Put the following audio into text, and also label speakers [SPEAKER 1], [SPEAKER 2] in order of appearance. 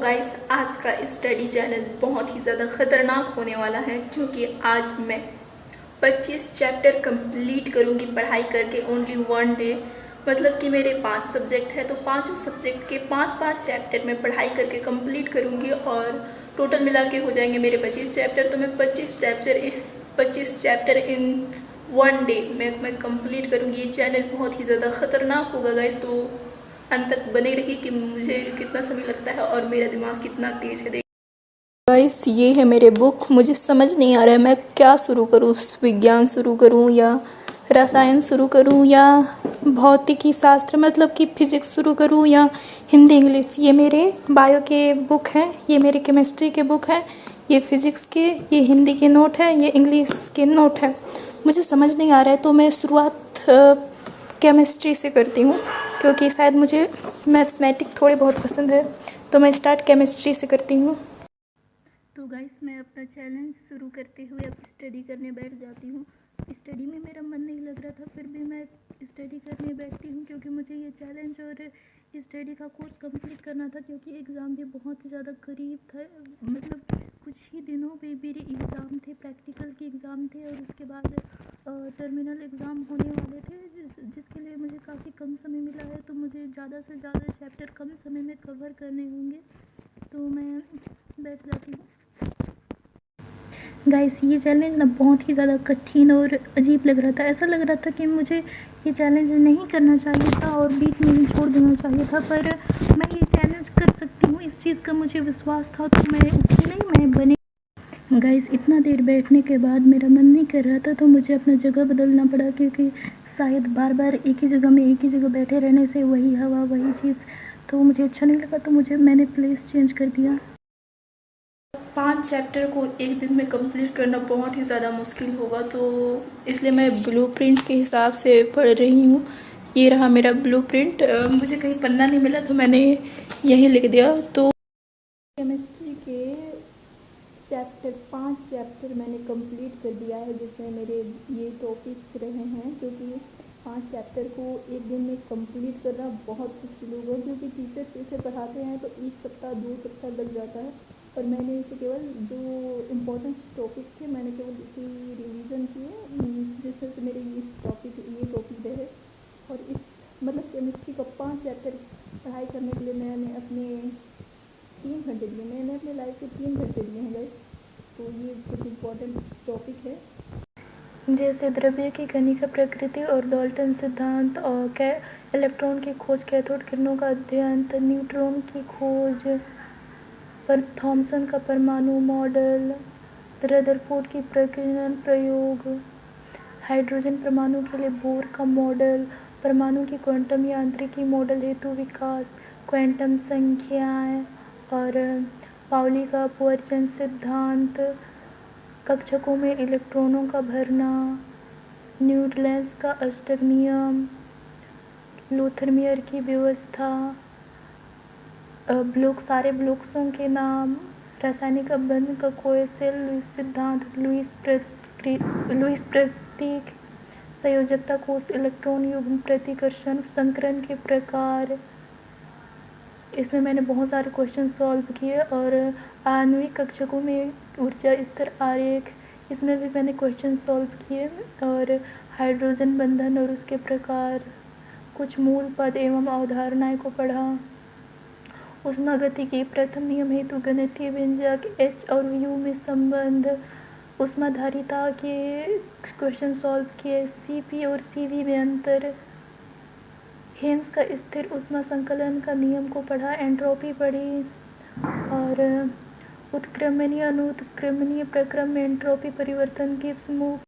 [SPEAKER 1] Guys, आज का study challenge बहुत ही ज़्यादा ख़तरनाक होने वाला है क्योंकि आज मैं 25 चैप्टर कंप्लीट करूंगी पढ़ाई करके ओनली वन डे। मतलब कि मेरे 5 सब्जेक्ट है तो पांचों सब्जेक्ट के 5-5 चैप्टर में पढ़ाई करके कंप्लीट करूंगी और टोटल मिला के हो जाएंगे मेरे 25 चैप्टर। तो मैं 25 चैप्टर इन वन डे में मैं कंप्लीट करूंगी। ये चैलेंज बहुत ही ज़्यादा ख़तरनाक होगा गाइस, तो अंत तक बने रही कि मुझे कितना समय लगता है और मेरा दिमाग कितना तेज है। गाइस, ये है मेरे बुक। मुझे समझ नहीं आ रहा है मैं क्या शुरू करूँ, विज्ञान शुरू करूँ या रसायन शुरू करूँ या भौतिकी शास्त्र मतलब कि फिजिक्स शुरू करूँ या हिंदी इंग्लिश। ये मेरे बायो के बुक हैं, ये मेरे केमिस्ट्री के बुक हैं, ये फिजिक्स के, ये हिंदी के नोट है, ये इंग्लिश के नोट है। मुझे समझ नहीं आ रहा है तो मैं शुरुआत केमिस्ट्री से करती हूँ क्योंकि शायद मुझे मैथमेटिक थोड़े बहुत पसंद है, तो मैं स्टार्ट केमिस्ट्री से करती हूँ। तो गाइस, मैं अपना चैलेंज शुरू करते हुए अब स्टडी करने बैठ जाती हूँ। स्टडी में मेरा मन नहीं लग रहा था, फिर भी मैं स्टडी करने बैठती हूँ क्योंकि मुझे ये चैलेंज और स्टडी का कोर्स कंप्लीट करना था क्योंकि एग्ज़ाम भी बहुत ही ज़्यादा करीब था। मतलब कुछ ही दिनों में मेरे एग्ज़ाम थे, प्रैक्टिकल के एग्ज़ाम थे और उसके बाद टर्मिनल एग्ज़ाम होने वाले थे जिसके लिए मुझे काफ़ी कम समय मिला है। तो मुझे ज़्यादा से ज़्यादा चैप्टर कम समय में कवर करने होंगे, तो मैं बैठ जाती हूँ। गाइस, ये चैलेंज ना बहुत ही ज़्यादा कठिन और अजीब लग रहा था। ऐसा लग रहा था कि मुझे ये चैलेंज नहीं करना चाहिए था और बीच में ही छोड़ देना चाहिए था, पर मैं ये चैलेंज कर सकती हूँ, इस चीज़ का मुझे विश्वास था। तो मैं उठी नहीं, मैं बने। गाइस, इतना देर बैठने के बाद मेरा मन नहीं कर रहा था तो मुझे अपना जगह बदलना पड़ा क्योंकि शायद बार बार एक ही जगह बैठे रहने से वही हवा वही चीज़ तो मुझे अच्छा नहीं लगा, तो मैंने प्लेस चेंज कर दिया। 5 चैप्टर को एक दिन में कंप्लीट करना बहुत ही ज़्यादा मुश्किल होगा, तो इसलिए मैं ब्लूप्रिंट के हिसाब से पढ़ रही हूँ। ये रहा मेरा ब्लूप्रिंट। मुझे कहीं पन्ना नहीं मिला तो मैंने यहीं लिख दिया। तो केमिस्ट्री के 5 चैप्टर मैंने कंप्लीट कर दिया है जिसमें मेरे ये टॉपिक्स रहे हैं, क्योंकि 5 चैप्टर को एक दिन में कंप्लीट करना बहुत मुश्किल होगा क्योंकि टीचर्स इसे पढ़ाते हैं तो 1 सप्ताह 2 सप्ताह लग जाता है। और मैंने इसे केवल जो इम्पोर्टेंट टॉपिक थे मैंने केवल इसी रिवीजन किए जिसमें से मेरे ये टॉपिक रहे। और इस मतलब केमिस्ट्री का 5 चैप्टर पढ़ाई करने के लिए मैंने अपने 3 घंटे दिए, मैंने अपने लाइफ के 3 घंटे दिए हैं गाइस। तो ये कुछ इम्पोर्टेंट टॉपिक है जैसे द्रव्य की कणिका प्रकृति और डाल्टन सिद्धांत और इलेक्ट्रॉन की खोज, कैथोड किरणों का अध्ययन, न्यूट्रॉन की खोज, पर थॉमसन का परमाणु मॉडल, रदरफोर्ड की प्रकीर्णन प्रयोग, हाइड्रोजन परमाणु के लिए बोर का मॉडल, परमाणु की क्वांटम यांत्रिकी मॉडल हेतु विकास, क्वांटम संख्याएं और पाउली का अपवर्जन सिद्धांत, कक्षकों में इलेक्ट्रॉनों का भरना, न्यूटन्स का अष्टक नियम, लूथरमियर की व्यवस्था, सारे ब्लॉक्सों के नाम, रासायनिक अबंध का कोएसेल लुईस सिद्धांत, लुईस प्रतीक, संयोजकता कोष, इलेक्ट्रॉन युग्म प्रतिकर्षण, संकरण के प्रकार। इसमें मैंने बहुत सारे क्वेश्चन सॉल्व किए। और आणविक कक्षकों में ऊर्जा स्तर आरेख, इसमें भी मैंने क्वेश्चन सॉल्व किए। और हाइड्रोजन बंधन और उसके प्रकार, कुछ मूल पद एवं अवधारणाएं को पढ़ा। ऊष्मागतिकी प्रथम नियम हेतु गणितीय व्यंजक, H और U में संबंध, ऊष्माधारिता के क्वेश्चन सॉल्व किए। Cp और Cv में अंतर, हेन्स का स्थिर ऊष्मा संकलन का नियम को पढ़ा, एंट्रोपी पढ़ी। और उत्क्रमणीय अनुत्क्रमणीय प्रक्रम में एंट्रोपी परिवर्तन, गिब्स मूव